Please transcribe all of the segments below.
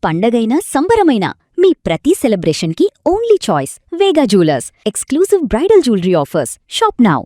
పండగైనా సంబరమైనా మీ ప్రతి సెలబ్రేషన్కి only choice Vega jewellers. Exclusive bridal jewellery offers. Shop now.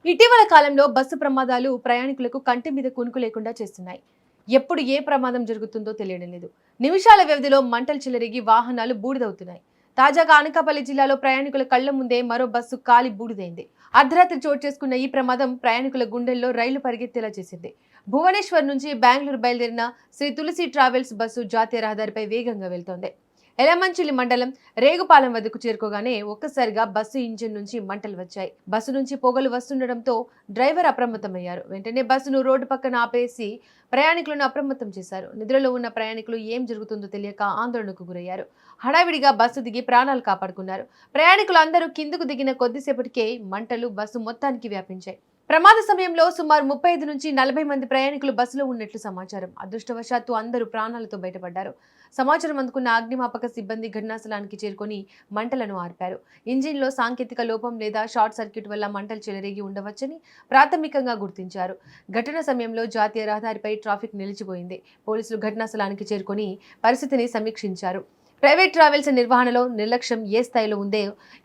ఇటీవల కాలంలో బస్సు ప్రమాదాలు ప్రయాణికులకు కంటి మీద కునుకు లేకుండా చేస్తున్నాయి. ఎప్పుడు ఏ ప్రమాదం జరుగుతుందో తెలియడం లేదు. నిమిషాల వ్యవధిలో మంటలు చెలరేగి వాహనాలు బూడిదవుతున్నాయి. తాజాగా అనకాపల్లి జిల్లాలో ప్రయాణికుల కళ్ల ముందే మరో బస్సు కాలి బూడిదైంది. అర్ధరాత్రి చోటు చేసుకున్న ఈ ప్రమాదం ప్రయాణికుల గుండెల్లో రైలు పరిగెత్తేలా చేసింది. భువనేశ్వర్ నుంచి బెంగళూరు బయలుదేరిన శ్రీ తులసి ట్రావెల్స్ బస్సు జాతీయ రహదారిపై వేగంగా వెళ్తోంది. ఎలమంచిలి మండలం రేగుపాలెం వద్దకు చేరుకోగానే ఒక్కసారిగా బస్సు ఇంజిన్ నుంచి మంటలు వచ్చాయి. బస్సు నుంచి పొగలు వస్తుండటంతో డ్రైవర్ అప్రమత్తమయ్యారు. వెంటనే బస్సును రోడ్డు పక్కన ఆపేసి ప్రయాణికులను అప్రమత్తం చేశారు. నిద్రలో ఉన్న ప్రయాణికులు ఏం జరుగుతుందో తెలియక ఆందోళనకు గురయ్యారు. హడావిడిగా బస్సు దిగి ప్రాణాలు కాపాడుకున్నారు. ప్రయాణికులు అందరూ కిందకు దిగిన కొద్దిసేపటికే మంటలు బస్సు మొత్తానికి వ్యాపించాయి. ప్రమాద సమయంలో సుమారు 35 నుంచి 40 మంది ప్రయాణికులు బస్సులో ఉన్నట్లు సమాచారం. అదృష్టవశాత్తు అందరూ ప్రాణాలతో బయటపడ్డారు. సమాచారం అందుకున్న అగ్నిమాపక సిబ్బంది ఘటనాస్థలానికి చేరుకొని మంటలను ఆర్పారు. ఇంజిన్లో సాంకేతిక లోపం లేదా షార్ట్ సర్క్యూట్ వల్ల మంటలు చెలరేగి ఉండవచ్చని ప్రాథమికంగా గుర్తించారు. ఘటన సమయంలో జాతీయ రహదారిపై ట్రాఫిక్ నిలిచిపోయింది. పోలీసులు ఘటనాస్థలానికి చేరుకొని పరిస్థితిని సమీక్షించారు. ప్రైవేట్ ట్రావెల్స్ నిర్వహణలో నిర్లక్ష్యం ఏ స్థాయిలో ఉందో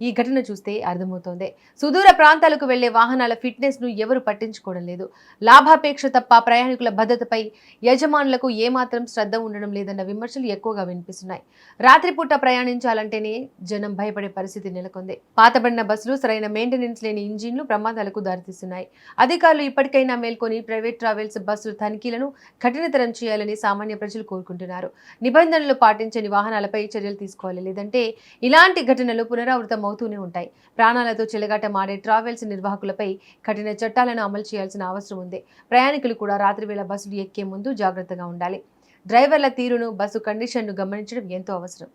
ఈ ఘటన చూస్తే అర్థమవుతోంది. సుదూర ప్రాంతాలకు వెళ్లే వాహనాల ఫిట్నెస్ ను ఎవరు పట్టించుకోవడం లేదు. లాభాపేక్ష తప్ప ప్రయాణికుల భద్రతపై యజమానులకు ఏమాత్రం శ్రద్ధ ఉండడం లేదన్న విమర్శలు ఎక్కువగా వినిపిస్తున్నాయి. రాత్రిపూట ప్రయాణించాలంటేనే జనం భయపడే పరిస్థితి నెలకొంది. పాతబడిన బస్సులు, సరైన మెయింటెనెన్స్ లేని ఇంజిన్లు ప్రమాదాలకు దారితీస్తున్నాయి. అధికారులు ఇప్పటికైనా మేల్కొని ప్రైవేట్ ట్రావెల్స్ బస్సుల తనిఖీలను కఠినతరం చేయాలని సామాన్య ప్రజలు కోరుకుంటున్నారు. నిబంధనలు పాటించని వాహనాలపై చర్యలు తీసుకోవాలి. లేదంటే ఇలాంటి ఘటనలు పునరావృతం అవుతూనే ఉంటాయి. ప్రాణాలతో చెలగాటమాడే ట్రావెల్స్ నిర్వాహకులపై కఠిన చట్టాలను అమలు చేయాల్సిన అవసరం ఉంది. ప్రయాణికులు కూడా రాత్రివేళ బస్సులు ఎక్కే ముందు జాగ్రత్తగా ఉండాలి. డ్రైవర్ల తీరును, బస్సు కండిషన్ను గమనించడం ఎంతో అవసరం.